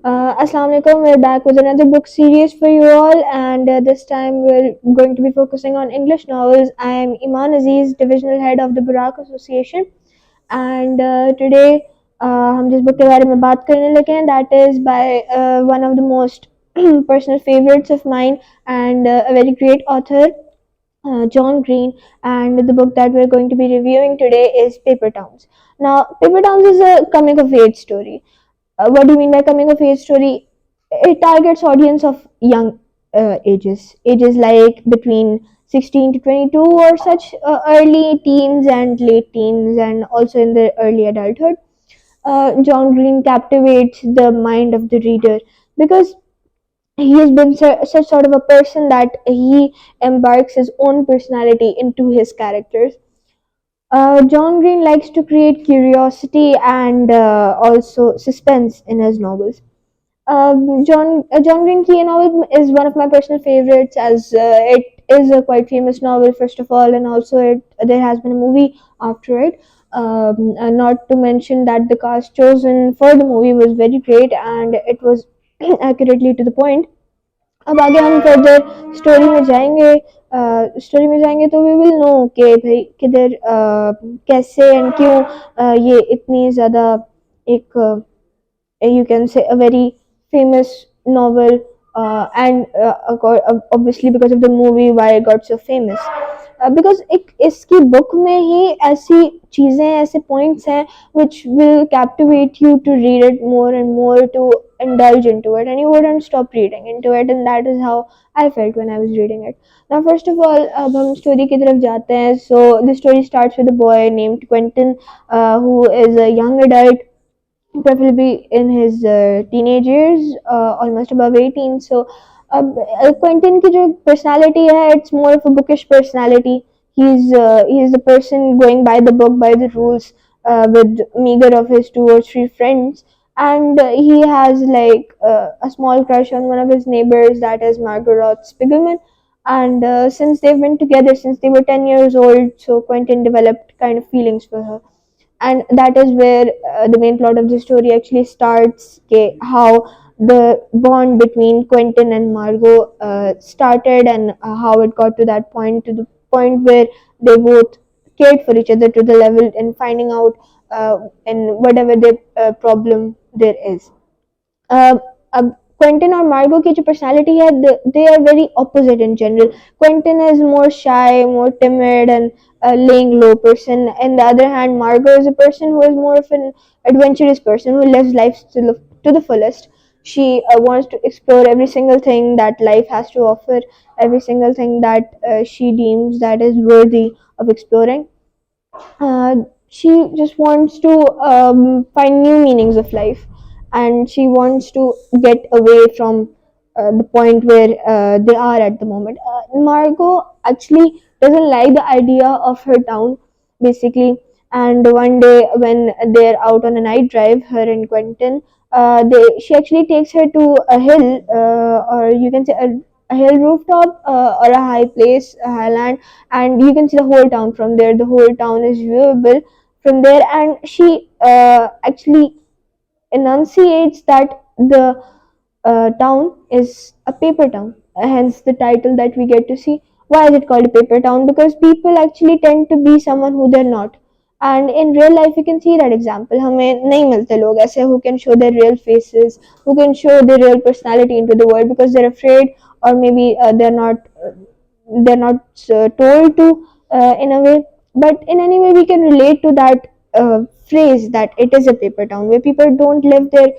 Assalamu alaikum. We're back with another book series for you all, and this time we're going to be focusing on English novels. I am Eeman Aziz, divisional head of the Barak Association, and today हम जिस book के बारे में बात करने लगे हैं, that is by one of the most personal favorites of mine and a very great author, John Green, and the book that we're going to be reviewing today is Paper Towns. Now, Paper Towns is a coming of age story. What do you mean by coming of age story? It targets audience of young ages like between 16 to 22 or such, early teens and late teens, and also in the early adulthood. John Green captivates the mind of the reader because he has been such sort of a person that he embarks his own personality into his characters. John Green likes to create curiosity and also suspense in his novels. John Green Key novel is one of my personal favorites, as it is a quite famous novel first of all, and also there has been a movie after it. Not to mention that the cast chosen for the movie was very great and it was accurately to the point. अब आगे हम further story में जाएंगे तो we will know कि भाई किधर कैसे एंड क्यों ये इतनी ज़्यादा एक you can say a very famous novel, and obviously because of the movie why it got so famous. Because एक इसकी बुक में ही ऐसी चीज़ें ऐसे points हैं which will captivate you to read it more and more, to indulge into it, and you wouldn't stop reading into it, and that is how I felt when I was reading it. Now first of all अब हम story की तरफ जाते हैं. So the story starts with a boy named Quentin, who is a young adult, preferably in his teenage years, almost above 18. So Quentin की जो personality है, it's more of a bookish personality. He's a person going by the book, by the rules, with meager of his 2 or 3 friends, and he has like a small crush on one of his neighbors, that is Margo Roth Spiegelman. And since they've been together since they were 10 years old, so Quentin developed kind of feelings for her, and that is where the main plot of the story actually starts. Okay, how the bond between Quentin and Margot started, and how it got to the point where they both cared for each other to the level and finding out in whatever the problem there is. uh, Quentin और Margot की जो personality है, they are very opposite in general. Quentin is more shy, more timid, and laying low person. On the other hand, Margot is a person who is more of an adventurous person who lives life to the fullest. She wants to explore every single thing that life has to offer, every single thing that she deems that is worthy of exploring. She just wants to find new meanings of life, and she wants to get away from the point where they are at the moment. Margot actually doesn't like the idea of her town, basically. And one day, when they're out on a night drive, her and Quentin, she actually takes her to a hill, or you can say a hill rooftop, or a high place, a highland, and you can see the whole town from there. The whole town is viewable from there, and she actually enunciates that the town is a paper town, hence the title that we get to see. Why is it called a paper town? Because people actually tend to be someone who they're not, and in real life you can see that example. हमें नहीं मिलते लोग ऐसे who can show their real faces, who can show their real personality into the world, because they're afraid, or maybe they're not told to, in a way. But in any way we can relate to that phrase that it is a paper town, where people don't live their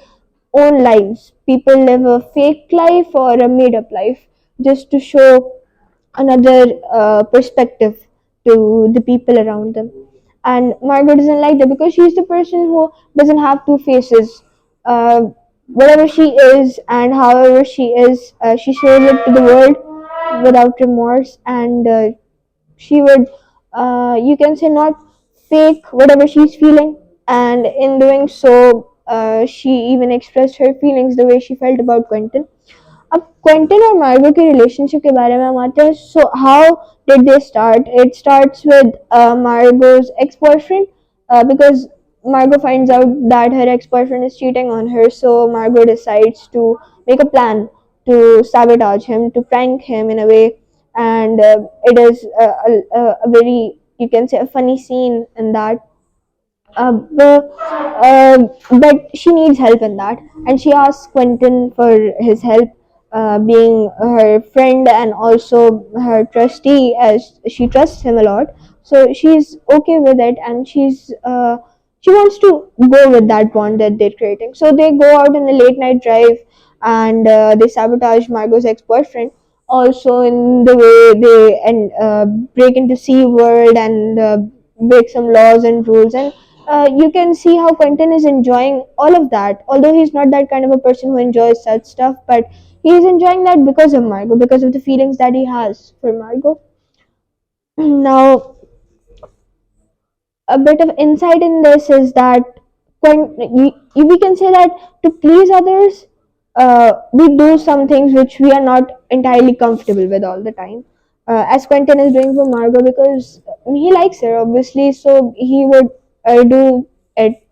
own lives. People live a fake life or a made up life just to show another perspective to the people around them. And Margot doesn't like that because she's the person who doesn't have 2 faces. Whatever she is and however she is, she shows it to the world without remorse, and she would, you can say, not fake whatever she's feeling. And in doing so, she even expressed her feelings the way she felt about Quentin. अब Quentin और मार्गो के relationship के बारे में हम आते हैं. So how did they start? It starts with Margot's ex boyfriend, because Margot finds out that her ex-boyfriend is cheating on her, so Margot decides to make a plan to sabotage him, to prank him in a way, and it is a very, you can say, a funny scene in that. But she needs help in that, and she asks Quentin for his help, being her friend and also her trustee, as she trusts him a lot. So she's okay with it, and she wants to go with that bond that they're creating. So they go out on a late night drive, and they sabotage Margot's ex boyfriend. Also, in the way they and break into Sea World and break some laws and rules, and you can see how Quentin is enjoying all of that. Although he's not that kind of a person who enjoys such stuff, but he's enjoying that because of Margot, because of the feelings that he has for Margot. Now, a bit of insight in this is that we can say that to please others, we do some things which we are not entirely comfortable with all the time. As Quentin is doing for Margot because he likes her, obviously, so he would do it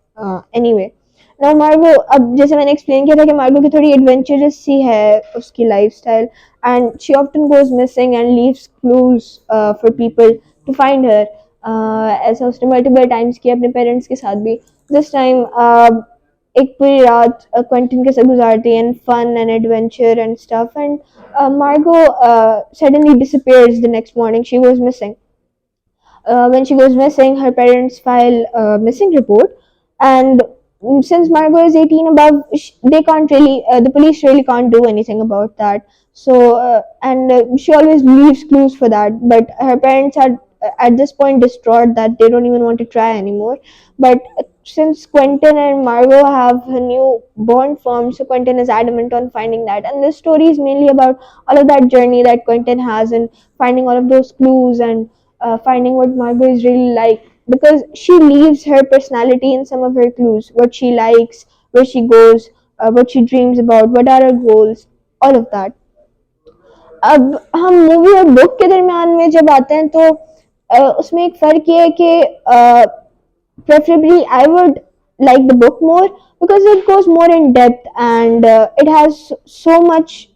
anyway. Now Margot, अब जैसे मैंने explain किया था कि Margot की थोड़ी adventurous सी है उसकी lifestyle, and she often goes missing and leaves clues for people to find her. ऐसा उसने मल्टीपल टाइम्स किया अपने पेरेंट्स के साथ भी. दिस टाइम एक पूरी रात क्वेंटिन के साथ गुजारती है, and fun and adventure and stuff, and Margo suddenly disappears the next morning. She goes missing. When she goes missing, her parents file a missing report, and since Margot is 18 above, they can't really, the police really can't do anything about that. So, and she always leaves clues for that, but her parents are at this point distraught that they don't even want to try anymore. But since Quentin and Margot have a new bond formed, so Quentin is adamant on finding that. And this story is mainly about all of that journey that Quentin has in finding all of those clues and finding what Margot is really like, because she leaves her personality in some of her clues, what she likes, where she goes, what she dreams about, what are her goals, all of that. अब हम movie और book के दरमियान में जब आते हैं तो उसमें एक फ़र्क ये है कि preferably I would like the book more because it goes more in depth, and it has so much,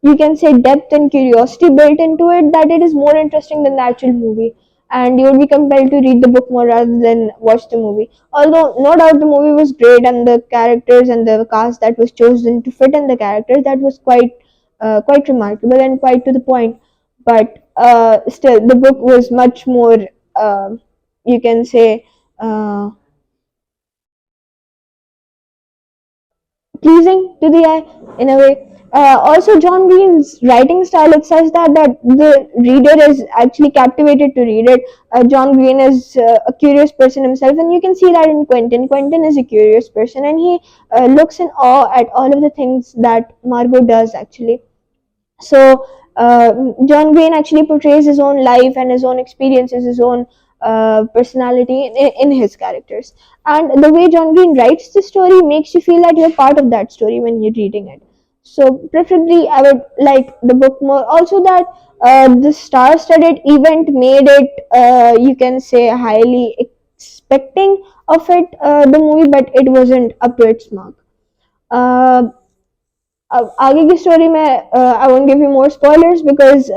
you can say, depth and curiosity built into it, that it is more interesting than the actual movie, and you will be compelled to read the book more rather than watch the movie. Although no doubt the movie was great, and the characters and the cast that was chosen to fit in the characters, that was quite remarkable and quite to the point. But still the book was much more, you can say, uh, pleasing to the eye in a way. Also, John Green's writing style, it's such that the reader is actually captivated to read it. John Green is a curious person himself, and you can see that in Quentin. Quentin is a curious person, and he looks in awe at all of the things that Margot does actually. So John Green actually portrays his own life and his own experiences, his own personality in his characters. And the way John Green writes the story makes you feel that you're part of that story when you're reading it. So preferably, I would like the book more. Also, that the star-studded event made it, you can say, highly expecting of it, the movie, but it wasn't up to its mark. Uh, अब आगे की story में I won't give you more spoilers because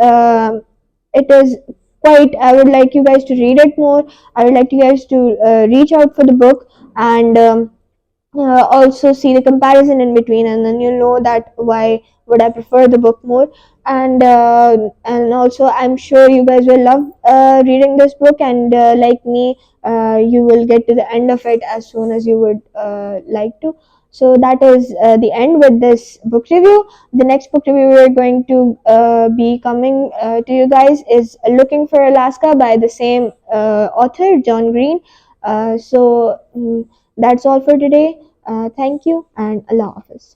it is quite, I would like you guys to read it more. I would like you guys to reach out for the book, and also see the comparison in between, and then you'll know that why would I prefer the book more. And also I'm sure you guys will love reading this book, and like me, you will get to the end of it as soon as you would like to. So that is the end with this book review. The next book review we're going to be coming to you guys is Looking for Alaska by the same author, John Green. So that's all for today. Thank you, and Allah Hafiz.